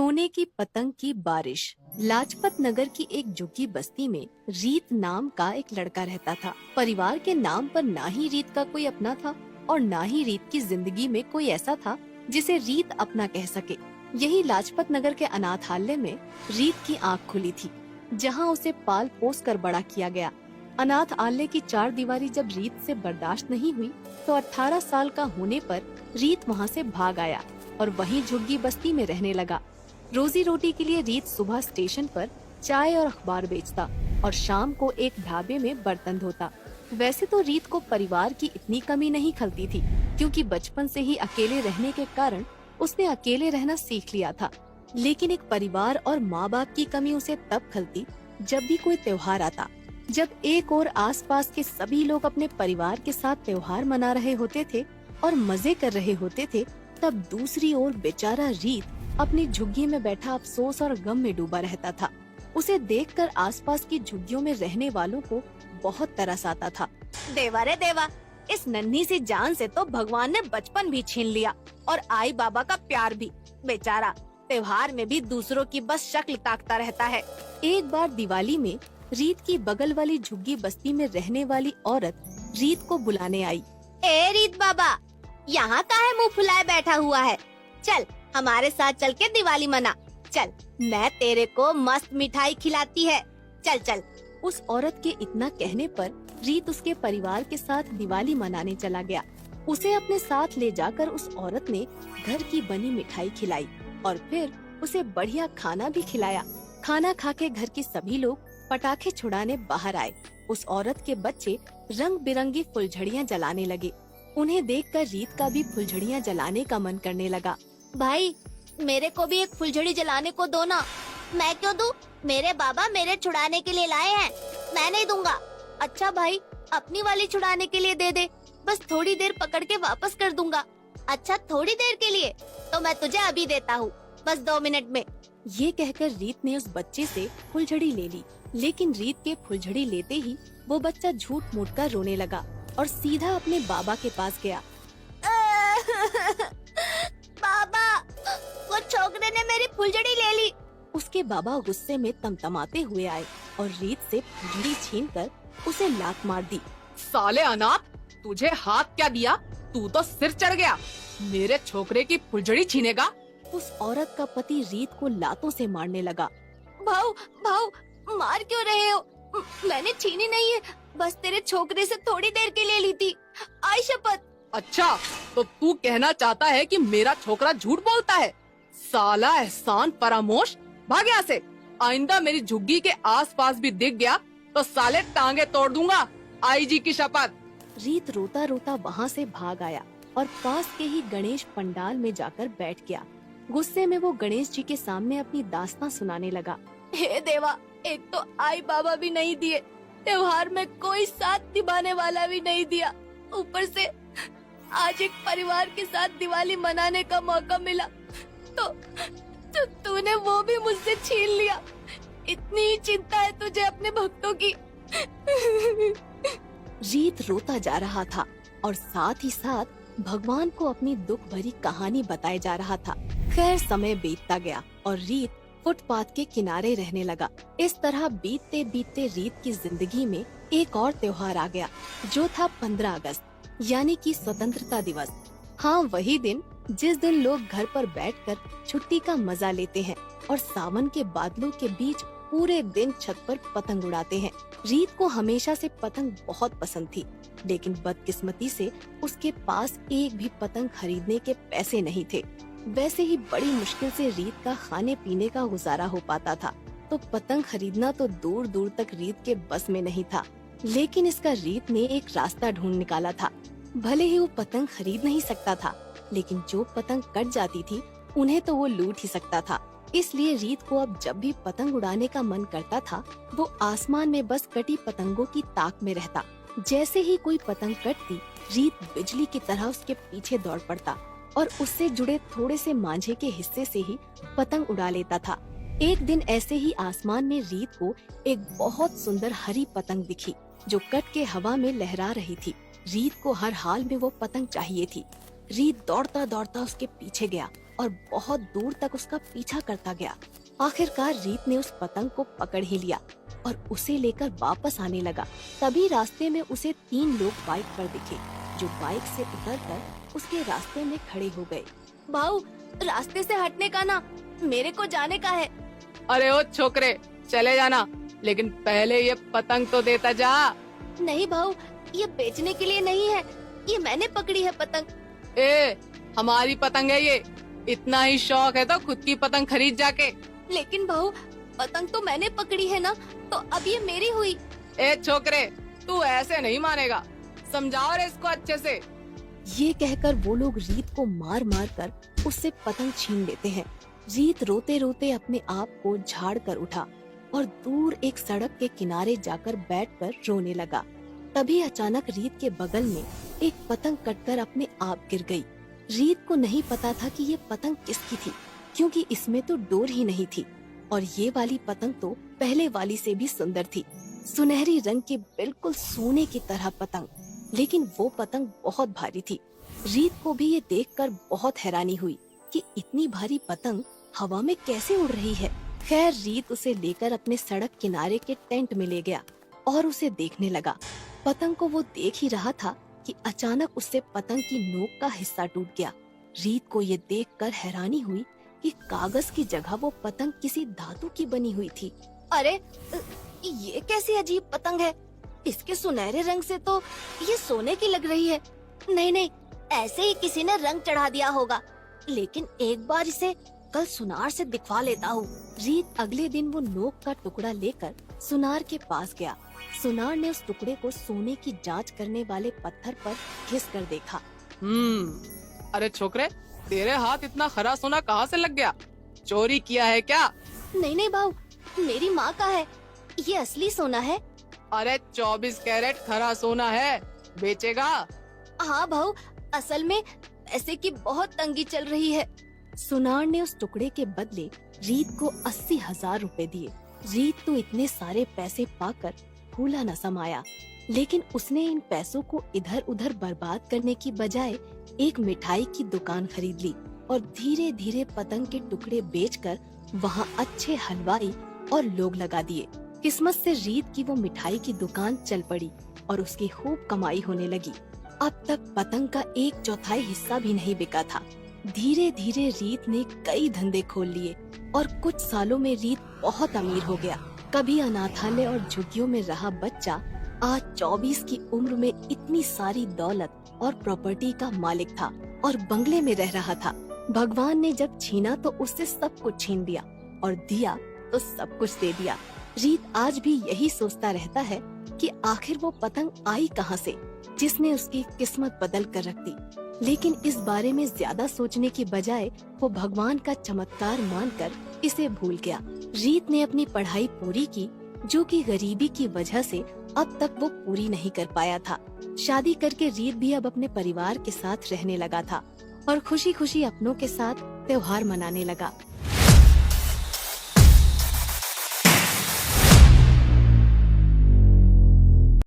सोने की पतंग की बारिश। लाजपत नगर की एक झुग्गी बस्ती में रीत नाम का एक लड़का रहता था। परिवार के नाम पर ना ही रीत का कोई अपना था और ना ही रीत की जिंदगी में कोई ऐसा था जिसे रीत अपना कह सके। यही लाजपत नगर के अनाथालय में रीत की आँख खुली थी, जहाँ उसे पाल पोस कर बड़ा किया गया। अनाथ आलय की चार दीवारी जब रीत से बर्दाश्त नहीं हुई तो 18 साल का होने पर रीत वहाँ से भाग आया और वहीं झुग्गी बस्ती में रहने लगा। रोजी रोटी के लिए रीत सुबह स्टेशन पर चाय और अखबार बेचता और शाम को एक ढाबे में बर्तन धोता। वैसे तो रीत को परिवार की इतनी कमी नहीं खलती थी, क्योंकि बचपन से ही अकेले रहने के कारण उसने अकेले रहना सीख लिया था। लेकिन एक परिवार और माँ बाप की कमी उसे तब खलती जब भी कोई त्योहार आता। जब एक और आसपास के सभी लोग अपने परिवार के साथ त्योहार मना रहे होते थे और मजे कर रहे होते थे, तब दूसरी ओर बेचारा रीत अपनी झुग्गी में बैठा अफसोस और गम में डूबा रहता था। उसे देखकर आसपास की झुग्गियों में रहने वालों को बहुत तरस आता था। देवा रे देवा, इस नन्ही सी जान से तो भगवान ने बचपन भी छीन लिया और आई बाबा का प्यार भी। बेचारा त्योहार में भी दूसरों की बस शक्ल ताकता रहता है। एक बार दिवाली में रीत की बगल वाली झुग्गी बस्ती में रहने वाली औरत रीत को बुलाने आई। ए रीत बाबा, यहाँ काहे मुंह फुलाए बैठा हुआ है? चल हमारे साथ चल के दिवाली मना। चल, मैं तेरे को मस्त मिठाई खिलाती है। चल चल। उस औरत के इतना कहने पर रीत उसके परिवार के साथ दिवाली मनाने चला गया। उसे अपने साथ ले जाकर उस औरत ने घर की बनी मिठाई खिलाई और फिर उसे बढ़िया खाना भी खिलाया। खाना खा के घर के सभी लोग पटाखे छुड़ाने बाहर आए। उस औरत के बच्चे रंग बिरंगी फुलझड़ियाँ जलाने लगे। उन्हें देखकर रीत का भी फुलझड़ियाँ जलाने का मन करने लगा। भाई, मेरे को भी एक फुलझड़ी जलाने को दो ना। मैं क्यों दूं? मेरे बाबा मेरे छुड़ाने के लिए लाए हैं, मैं नहीं दूंगा। अच्छा भाई, अपनी वाली छुड़ाने के लिए दे दे, बस थोड़ी देर पकड़ के वापस कर दूंगा। अच्छा, थोड़ी देर के लिए तो मैं तुझे अभी देता हूँ, बस 2 मिनट में। ये कहकर रीत ने उस बच्चे से फुलझड़ी ले ली, लेकिन रीत के फुलझड़ी लेते ही वो बच्चा झूठ मूठ कर रोने लगा और सीधा अपने बाबा के पास गया। बाबा, वो छोकरे ने मेरी फुलझड़ी ले ली। उसके बाबा गुस्से में तमतमाते हुए आए और रीत से फुलझड़ी छीनकर उसे लात मार दी। साले अनाथ, तुझे हाथ क्या दिया? तू तो सिर चढ़ गया, मेरे छोकरे की फुलझड़ी छीनेगा? उस औरत का पति रीत को लातों से मारने लगा। भाऊ भाऊ, मार क्यों रहे हो? मैंने छीनी नहीं है, बस तेरे छोकरे से थोड़ी देर के लिए ली थी। आई शपथ। अच्छा, तो तू कहना चाहता है कि मेरा छोकरा झूठ बोलता है? साला एहसान फरामोश, भाग यहाँ से। आइंदा मेरी झुग्गी के आसपास भी दिख गया तो साले टांगे तोड़ दूंगा। आई जी की शपथ। रीत रोता रोता वहाँ से भाग आया और पास के ही गणेश पंडाल में जाकर बैठ गया। गुस्से में वो गणेश जी के सामने अपनी दास्तां सुनाने लगा। हे देवा, एक तो आई बाबा भी नहीं दिए, त्योहार में कोई साथ निभाने वाला भी नहीं दिया, ऊपर से आज एक परिवार के साथ दिवाली मनाने का मौका मिला तो तूने वो भी मुझसे छीन लिया। इतनी ही चिंता है तुझे अपने भक्तों की। रीत रोता जा रहा था और साथ ही साथ भगवान को अपनी दुख भरी कहानी बताए जा रहा था। खैर, समय बीतता गया और रीत फुटपाथ के किनारे रहने लगा। इस तरह बीतते बीतते रीत की जिंदगी में एक और त्योहार आ गया, जो था 15 अगस्त यानी कि स्वतंत्रता दिवस। हाँ, वही दिन जिस दिन लोग घर पर बैठकर छुट्टी का मजा लेते हैं और सावन के बादलों के बीच पूरे दिन छत पर पतंग उड़ाते हैं। रीत को हमेशा से पतंग बहुत पसंद थी, लेकिन बदकिस्मती से उसके पास एक भी पतंग खरीदने के पैसे नहीं थे। वैसे ही बड़ी मुश्किल से रीत का खाने पीने का गुजारा हो पाता था, तो पतंग खरीदना तो दूर दूर तक रीत के बस में नहीं था। लेकिन इसका रीत ने एक रास्ता ढूंढ निकाला था। भले ही वो पतंग खरीद नहीं सकता था, लेकिन जो पतंग कट जाती थी उन्हें तो वो लूट ही सकता था। इसलिए रीत को अब जब भी पतंग उड़ाने का मन करता था, वो आसमान में बस कटी पतंगों की ताक में रहता। जैसे ही कोई पतंग कटती, रीत बिजली की तरह उसके पीछे दौड़ पड़ता और उससे जुड़े थोड़े से मांझे के हिस्से से ही पतंग उड़ा लेता था। एक दिन ऐसे ही आसमान में रीत को एक बहुत सुंदर हरी पतंग दिखी, जो कट के हवा में लहरा रही थी। रीत को हर हाल में वो पतंग चाहिए थी। रीत दौड़ता दौड़ता उसके पीछे गया और बहुत दूर तक उसका पीछा करता गया। आखिरकार रीत ने उस पतंग को पकड़ ही लिया और उसे लेकर वापस आने लगा। तभी रास्ते में उसे 3 लोग बाइक पर दिखे, जो बाइक से उतरकर उसके रास्ते में खड़े हो गए। भाऊ, रास्ते से हटने का ना, मेरे को जाने का है। अरे ओ छोकरे, चले जाना, लेकिन पहले ये पतंग तो देता जा। नहीं भाऊ, ये बेचने के लिए नहीं है, ये मैंने पकड़ी है पतंग। ए, हमारी पतंग है ये। इतना ही शौक है तो खुद की पतंग खरीद जाके। लेकिन भाऊ, पतंग तो मैंने पकड़ी है ना, तो अब ये मेरी हुई। ए छोकरे, तू ऐसे नहीं मानेगा, समझाओ रे इसको अच्छे से। ये कहकर वो लोग रीत को मार मार कर उससे पतंग छीन लेते हैं। रीत रोते रोते अपने आप को झाड़ कर उठा और दूर एक सड़क के किनारे जाकर बैठकर रोने लगा। तभी अचानक रीत के बगल में एक पतंग कटकर अपने आप गिर गई। रीत को नहीं पता था कि ये पतंग किसकी थी, क्योंकि इसमें तो डोर ही नहीं थी और ये वाली पतंग तो पहले वाली से भी सुंदर थी। सुनहरी रंग के बिल्कुल सोने की तरह पतंग, लेकिन वो पतंग बहुत भारी थी। रीत को भी ये देखकर बहुत हैरानी हुई कि इतनी भारी पतंग हवा में कैसे उड़ रही है। खैर, रीत उसे लेकर अपने सड़क किनारे के टेंट में ले गया और उसे देखने लगा। पतंग को वो देख ही रहा था कि अचानक उससे पतंग की नोक का हिस्सा टूट गया। रीत को ये देखकर हैरानी हुई कि कागज की जगह वो पतंग किसी धातु की बनी हुई थी। अरे, ये कैसी अजीब पतंग है? इसके सुनहरे रंग से तो ये सोने की लग रही है। नहीं नहीं, ऐसे ही किसी ने रंग चढ़ा दिया होगा। लेकिन एक बार इसे कल सुनार से दिखवा लेता हूँ। रीत अगले दिन वो नोक का टुकड़ा लेकर सुनार के पास गया। सुनार ने उस टुकड़े को सोने की जांच करने वाले पत्थर पर घिस कर देखा। अरे छोकरे, तेरे हाथ इतना खरा सोना कहाँ से लग गया? चोरी किया है क्या? नहीं नहीं भाऊ, मेरी माँ का है, ये असली सोना है। अरे 24 कैरेट खरा सोना है, बेचेगा? हाँ भाऊ, असल में पैसे की बहुत तंगी चल रही है। सुनार ने उस टुकड़े के बदले रीत को 80,000 रुपए दिए। रीत तो इतने सारे पैसे पाकर फूला न समाया, लेकिन उसने इन पैसों को इधर उधर बर्बाद करने की बजाय एक मिठाई की दुकान खरीद ली और धीरे धीरे पतंग के टुकड़े बेचकर वहाँ अच्छे हलवाई और लोग लगा दिए। किस्मत से रीत की वो मिठाई की दुकान चल पड़ी और उसकी खूब कमाई होने लगी। अब तक पतंग का 1/4 हिस्सा भी नहीं बिका था। धीरे धीरे रीत ने कई धंधे खोल लिए और कुछ सालों में रीत बहुत अमीर हो गया। कभी अनाथालय और झुग्गियों में रहा बच्चा आज 24 की उम्र में इतनी सारी दौलत और प्रॉपर्टी का मालिक था और बंगले में रह रहा था। भगवान ने जब छीना तो उससे सब कुछ छीन दिया और दिया तो सब कुछ दे दिया। रीत आज भी यही सोचता रहता है कि आखिर वो पतंग आई कहाँ से, जिसने उसकी किस्मत बदल कर रख दी। लेकिन इस बारे में ज्यादा सोचने की बजाय वो भगवान का चमत्कार मानकर इसे भूल गया। रीत ने अपनी पढ़ाई पूरी की, जो कि गरीबी की वजह से अब तक वो पूरी नहीं कर पाया था। शादी करके रीत भी अब अपने परिवार के साथ रहने लगा था और खुशी खुशी अपनों के साथ त्योहार मनाने लगा।